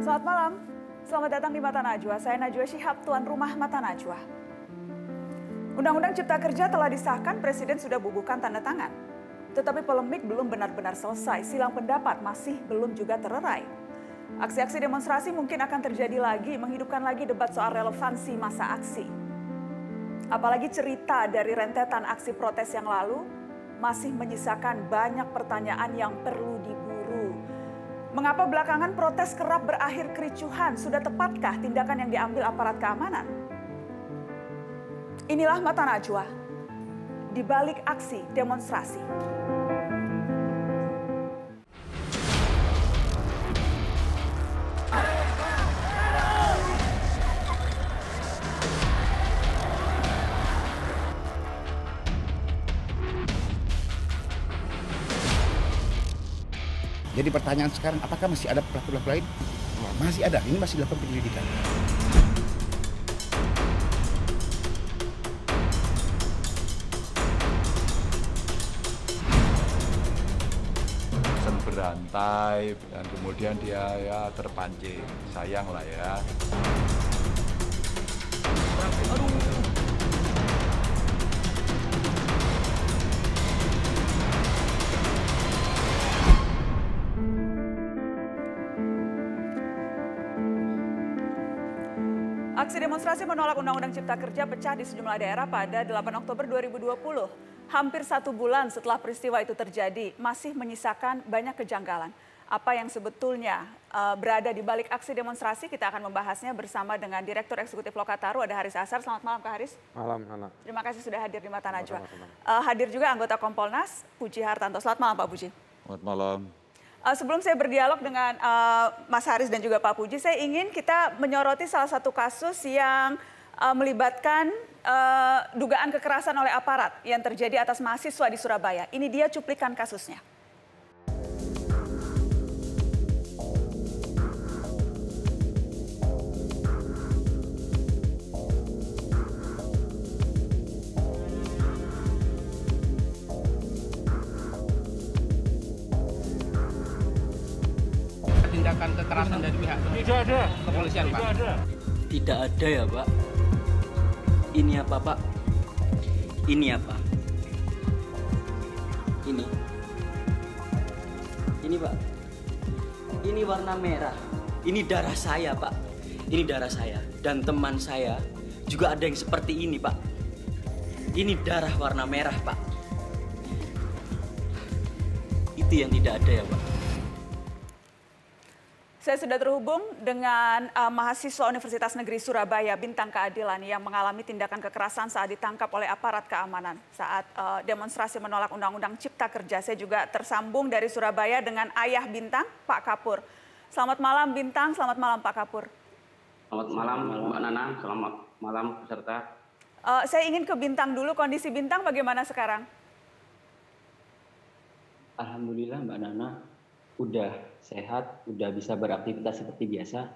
Selamat malam, selamat datang di Mata Najwa. Saya Najwa Shihab, tuan rumah Mata Najwa. Undang-Undang Cipta Kerja telah disahkan, Presiden sudah bubuhkan tanda tangan. Tetapi polemik belum benar-benar selesai, silang pendapat masih belum juga tererai. Aksi-aksi demonstrasi mungkin akan terjadi lagi, menghidupkan lagi debat soal relevansi masa aksi. Apalagi cerita dari rentetan aksi protes yang lalu masih menyisakan banyak pertanyaan yang perlu diburu. Mengapa belakangan protes kerap berakhir kericuhan? Sudah tepatkah tindakan yang diambil aparat keamanan? Inilah Mata Najwa di balik aksi demonstrasi. Jadi pertanyaan sekarang, apakah masih ada pelaku-pelaku lain? Masih ada, ini masih dilakukan penyelidikan. Berantai dan kemudian dia ya terpancing, sayang lah ya. Aksi demonstrasi menolak Undang-Undang Cipta Kerja pecah di sejumlah daerah pada 8 Oktober 2020. Hampir 1 bulan setelah peristiwa itu terjadi, masih menyisakan banyak kejanggalan. Apa yang sebetulnya berada di balik aksi demonstrasi, kita akan membahasnya bersama dengan Direktur Eksekutif Lokataru, ada Haris Azhar. Selamat malam, Kak Haris. Malam, Nana. Terima kasih sudah hadir di Mata Najwa. Hadir juga anggota Kompolnas, Puji Hartanto. Selamat malam, Pak Puji. Selamat malam. Sebelum saya berdialog dengan Mas Haris dan juga Pak Puji, saya ingin kita menyoroti salah satu kasus yang melibatkan dugaan kekerasan oleh aparat yang terjadi atas mahasiswa di Surabaya. Ini dia cuplikan kasusnya. Tindakan kekerasan dari pihak kepolisian, Pak? Tidak ada ya, Pak. Ini apa, Pak? Ini apa? Ini, Pak. Ini warna merah. Ini darah saya, Pak. Ini darah saya. Dan teman saya juga ada yang seperti ini, Pak. Ini darah warna merah, Pak. Itu yang tidak ada ya, Pak. Saya sudah terhubung dengan mahasiswa Universitas Negeri Surabaya, Bintang Keadilan, yang mengalami tindakan kekerasan saat ditangkap oleh aparat keamanan saat demonstrasi menolak Undang-Undang Cipta Kerja. Saya juga tersambung dari Surabaya dengan ayah Bintang, Pak Kapur. Selamat malam Bintang, selamat malam Pak Kapur. Selamat malam Mbak Nana, selamat malam peserta. Saya ingin ke Bintang dulu, kondisi Bintang bagaimana sekarang? Alhamdulillah Mbak Nana, udah sehat, udah bisa beraktivitas seperti biasa.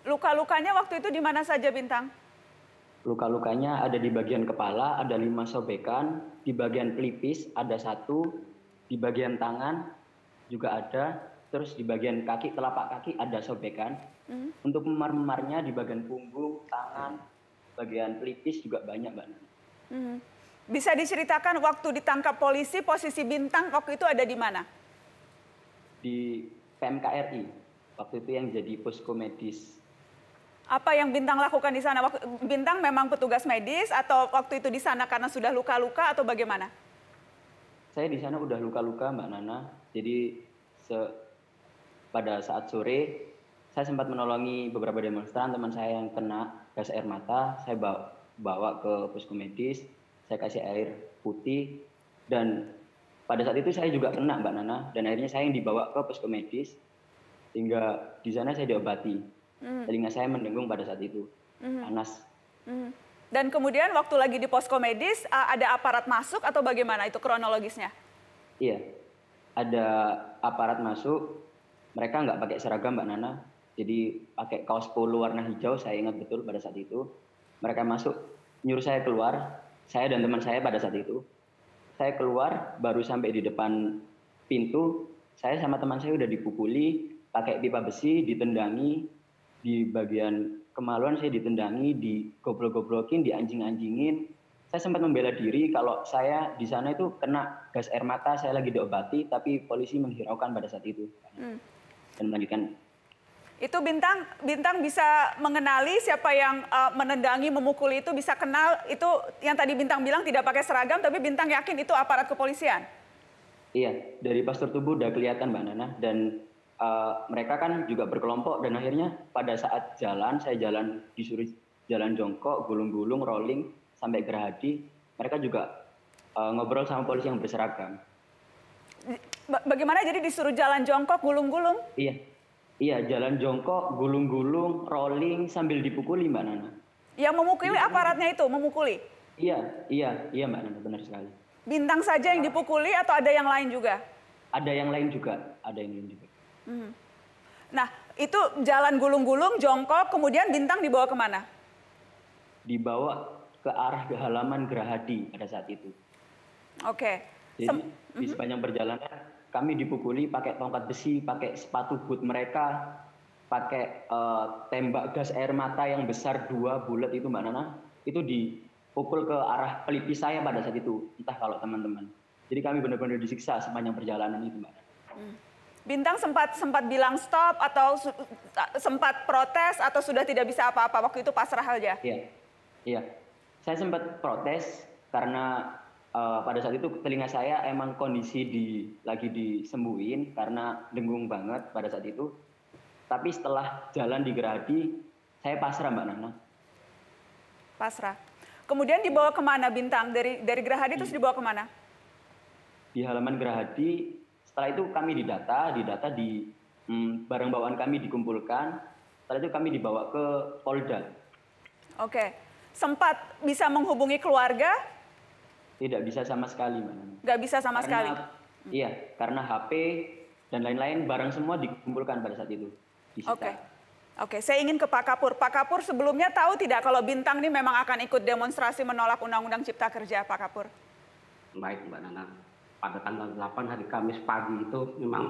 Luka-lukanya waktu itu di mana saja Bintang? Luka-lukanya ada di bagian kepala, ada 5 sobekan, di bagian pelipis ada 1, di bagian tangan juga ada, terus di bagian kaki, telapak kaki ada sobekan. Untuk memar-memarnya di bagian punggung, tangan, bagian pelipis juga banyak Mbak Nana. Bisa diceritakan waktu ditangkap polisi, posisi Bintang waktu itu ada di mana? Di PMKRI, waktu itu yang jadi posko medis. Apa yang Bintang lakukan di sana? Bintang memang petugas medis atau waktu itu di sana karena sudah luka-luka atau bagaimana? Saya di sana udah luka-luka Mbak Nana, jadi pada saat sore saya sempat menolongi beberapa demonstran, teman saya yang kena gas air mata, saya bawa ke posko medis, saya kasih air putih, dan pada saat itu saya juga kena Mbak Nana, dan akhirnya saya yang dibawa ke posko medis, hingga di sana saya diobati. Telinga saya mendengung pada saat itu, panas. Dan kemudian waktu lagi di posko medis, ada aparat masuk atau bagaimana itu kronologisnya? Iya, ada aparat masuk, mereka nggak pakai seragam Mbak Nana, jadi pakai kaos polo warna hijau, saya ingat betul pada saat itu. Mereka masuk, nyuruh saya keluar, saya dan teman saya pada saat itu. Saya keluar, baru sampai di depan pintu, saya sama teman saya udah dipukuli, pakai pipa besi, ditendangi, di bagian kemaluan saya ditendangi, digoblok-goblokin, dianjing-anjingin. Saya sempat membela diri kalau saya di sana itu kena gas air mata, saya lagi diobati, tapi polisi menghiraukan pada saat itu. Dan melanjutkan. Itu Bintang bisa mengenali siapa yang menendangi, memukuli itu, bisa kenal itu yang tadi Bintang bilang tidak pakai seragam, tapi Bintang yakin itu aparat kepolisian? Iya, dari postur tubuh udah kelihatan Mbak Nana, dan mereka kan juga berkelompok, dan akhirnya pada saat jalan, saya disuruh jalan jongkok, gulung-gulung, rolling, sampai Gerahadi, mereka juga ngobrol sama polisi yang berseragam. Bagaimana jadi disuruh jalan jongkok, gulung-gulung? Iya, jalan jongkok, gulung-gulung, rolling, sambil dipukuli Mbak Nana. Yang memukuli aparatnya itu, memukuli? Iya Mbak Nana, benar sekali. Bintang saja yang dipukuli atau ada yang lain juga? Ada yang lain juga. Nah, itu jalan gulung-gulung, jongkok, kemudian Bintang dibawa kemana? Dibawa ke arah halaman Gerahadi pada saat itu. Oke. Jadi di sepanjang perjalanan kami dipukuli pakai tongkat besi, pakai sepatu boot mereka, pakai tembak gas air mata yang besar 2 bulat itu Mbak Nana, itu dipukul ke arah pelipis saya pada saat itu, entah kalau teman-teman. Jadi kami benar-benar disiksa sepanjang perjalanan itu Mbak Nana. Bintang sempat bilang stop atau sempat protes atau sudah tidak bisa apa-apa waktu itu pasrah aja? Iya. Saya sempat protes karena pada saat itu telinga saya emang kondisi lagi disembuhin karena dengung banget pada saat itu. Tapi setelah jalan di Gerahadi, saya pasrah Mbak Nana. Pasrah. Kemudian dibawa kemana Bintang? Dari Gerahadi terus dibawa kemana? Di halaman Gerahadi, setelah itu kami didata di barang bawaan kami dikumpulkan. Setelah itu kami dibawa ke Polda. Oke. Sempat bisa menghubungi keluarga? Tidak bisa sama sekali, Mbak Nana. Nggak bisa sama sekali? Iya, karena HP dan lain-lain barang semua dikumpulkan pada saat itu. Oke, saya ingin ke Pak Kapur. Pak Kapur sebelumnya tahu tidak kalau Bintang ini memang akan ikut demonstrasi menolak Undang-Undang Cipta Kerja, Pak Kapur? Baik Mbak Nana, pada tanggal 8 hari Kamis pagi itu memang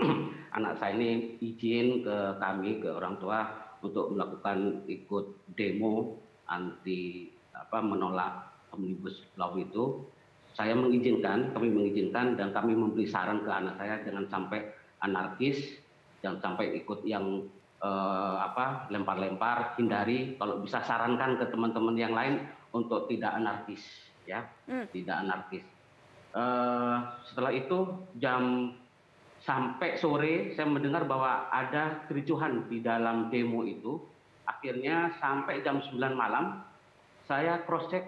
anak saya ini izin ke kami, ke orang tua untuk melakukan ikut demo anti menolak Omnibus Law itu. Kami mengizinkan dan kami memberi saran ke anak saya jangan sampai anarkis, jangan sampai ikut yang lempar-lempar, hindari, kalau bisa sarankan ke teman-teman yang lain untuk tidak anarkis, ya, tidak anarkis. Setelah itu sampai sore saya mendengar bahwa ada kericuhan di dalam demo itu. Akhirnya sampai jam 9 malam saya cross check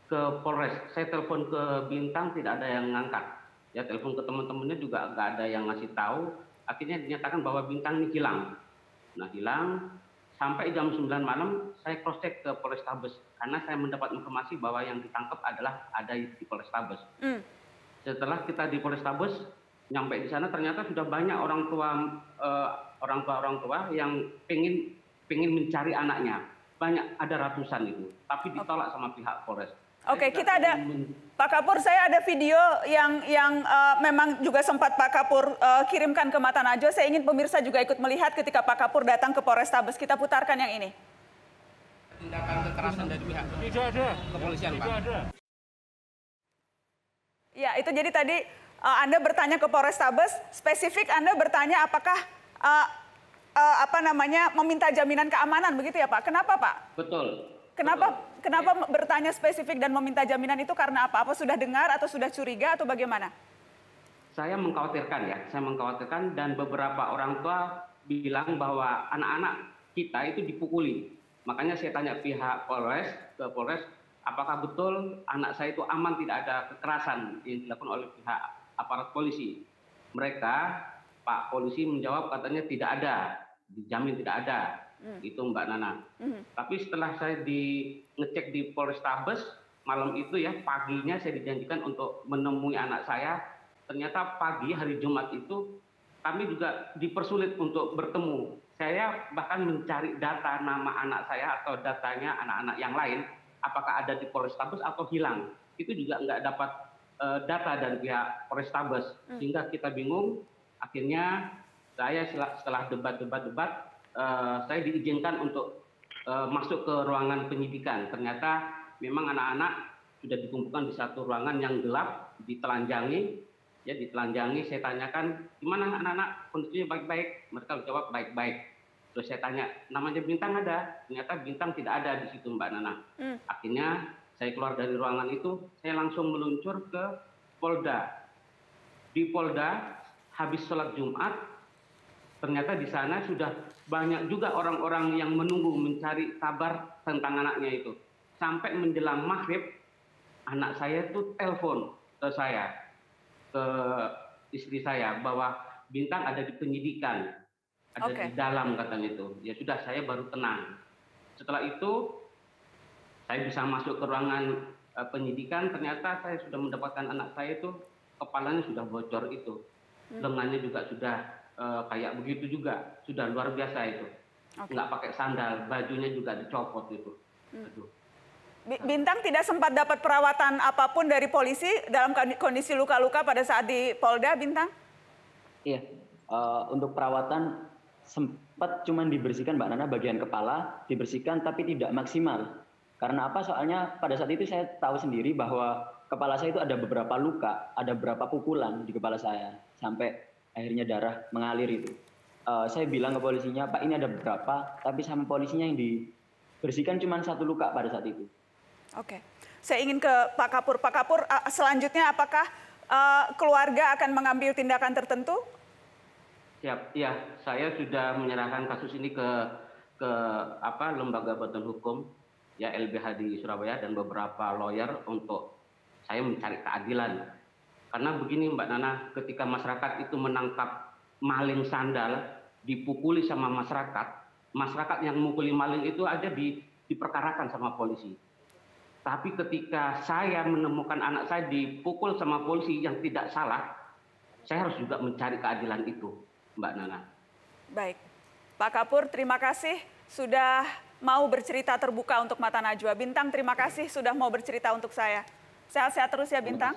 ke Polres, saya telepon ke Bintang tidak ada yang ngangkat, ya telepon ke teman-temannya juga nggak ada yang ngasih tahu. Akhirnya dinyatakan bahwa Bintang ini hilang. Nah hilang sampai jam 9 malam saya cross check ke Polrestabes karena saya mendapat informasi bahwa yang ditangkap adalah ada di Polrestabes. Setelah kita di Polrestabes nyampe di sana ternyata sudah banyak orang tua yang pengen mencari anaknya. Banyak, ada ratusan itu, tapi ditolak sama pihak Polres. Oke, kita ada Pak Kapur, saya ada video yang memang juga sempat Pak Kapur kirimkan ke Mata Najwa. Saya ingin pemirsa juga ikut melihat ketika Pak Kapur datang ke Polrestabes. Kita putarkan yang ini. Tindakan kekerasan dari pihak kepolisian, Pak. Ya, itu jadi tadi Anda bertanya ke Polrestabes, spesifik Anda bertanya apakah meminta jaminan keamanan begitu ya Pak? Kenapa Pak? Betul. Kenapa bertanya spesifik dan meminta jaminan itu karena apa? Apa sudah dengar atau sudah curiga atau bagaimana? Saya mengkhawatirkan dan beberapa orang tua bilang bahwa anak-anak kita itu dipukuli. Makanya saya tanya pihak Polres, apakah betul anak saya itu aman, tidak ada kekerasan yang dilakukan oleh pihak aparat polisi. Mereka, Pak Polisi menjawab katanya tidak ada, dijamin tidak ada. Itu Mbak Nana. Tapi setelah saya ngecek di Polrestabes malam itu ya, paginya saya dijanjikan untuk menemui anak saya. Ternyata pagi hari Jumat itu kami juga dipersulit untuk bertemu. Saya bahkan mencari data nama anak saya atau datanya anak-anak yang lain, apakah ada di Polrestabes atau hilang. Itu juga nggak dapat data dari pihak Polrestabes, sehingga kita bingung. Akhirnya saya setelah debat, saya diizinkan untuk masuk ke ruangan penyidikan. Ternyata memang anak-anak sudah dikumpulkan di satu ruangan yang gelap, ditelanjangi. Ya, ditelanjangi. Saya tanyakan, gimana anak-anak, kondisinya baik-baik? Mereka jawab baik-baik. Terus saya tanya, namanya Bintang ada? Ternyata Bintang tidak ada di situ, Mbak Nana. Akhirnya saya keluar dari ruangan itu, saya langsung meluncur ke Polda. Di Polda, habis sholat Jumat, ternyata di sana sudah banyak juga orang-orang yang menunggu mencari kabar tentang anaknya itu. Sampai menjelang maghrib, anak saya itu telepon ke saya, ke istri saya, bahwa Bintang ada di penyidikan, ada di dalam katanya itu. Ya sudah, saya baru tenang. Setelah itu, saya bisa masuk ke ruangan penyidikan, ternyata saya sudah mendapatkan anak saya itu, kepalanya sudah bocor itu. Lengannya juga sudah kayak begitu juga, sudah luar biasa itu. Nggak pakai sandal, bajunya juga dicopot itu. Bintang tidak sempat dapat perawatan apapun dari polisi dalam kondisi luka-luka pada saat di Polda, Bintang? Iya, untuk perawatan sempat cuman dibersihkan Mbak Nana bagian kepala, dibersihkan tapi tidak maksimal. Karena apa? Soalnya pada saat itu saya tahu sendiri bahwa kepala saya itu ada beberapa luka, ada beberapa pukulan di kepala saya, sampai akhirnya darah mengalir itu. Saya bilang ke polisinya, Pak ini ada beberapa, tapi sama polisinya yang dibersihkan cuma satu luka pada saat itu. Oke, saya ingin ke Pak Kapur. Pak Kapur, selanjutnya apakah keluarga akan mengambil tindakan tertentu? Siap, ya, saya sudah menyerahkan kasus ini ke lembaga bantuan hukum, ya LBH di Surabaya dan beberapa lawyer untuk saya mencari keadilan. Karena begini Mbak Nana, ketika masyarakat itu menangkap maling sandal, dipukuli sama masyarakat yang memukuli maling itu aja diperkarakan sama polisi. Tapi ketika saya menemukan anak saya dipukul sama polisi yang tidak salah, saya harus juga mencari keadilan itu, Mbak Nana. Baik, Pak Kapur, terima kasih sudah mau bercerita terbuka untuk Mata Najwa. Bintang, terima kasih sudah mau bercerita untuk saya. Sehat-sehat terus ya, Bintang.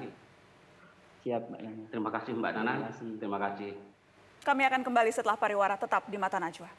Siap, Mbak Nana. Terima kasih, Mbak Nana. Terima kasih. Kami akan kembali setelah pariwara, tetap di Mata Najwa.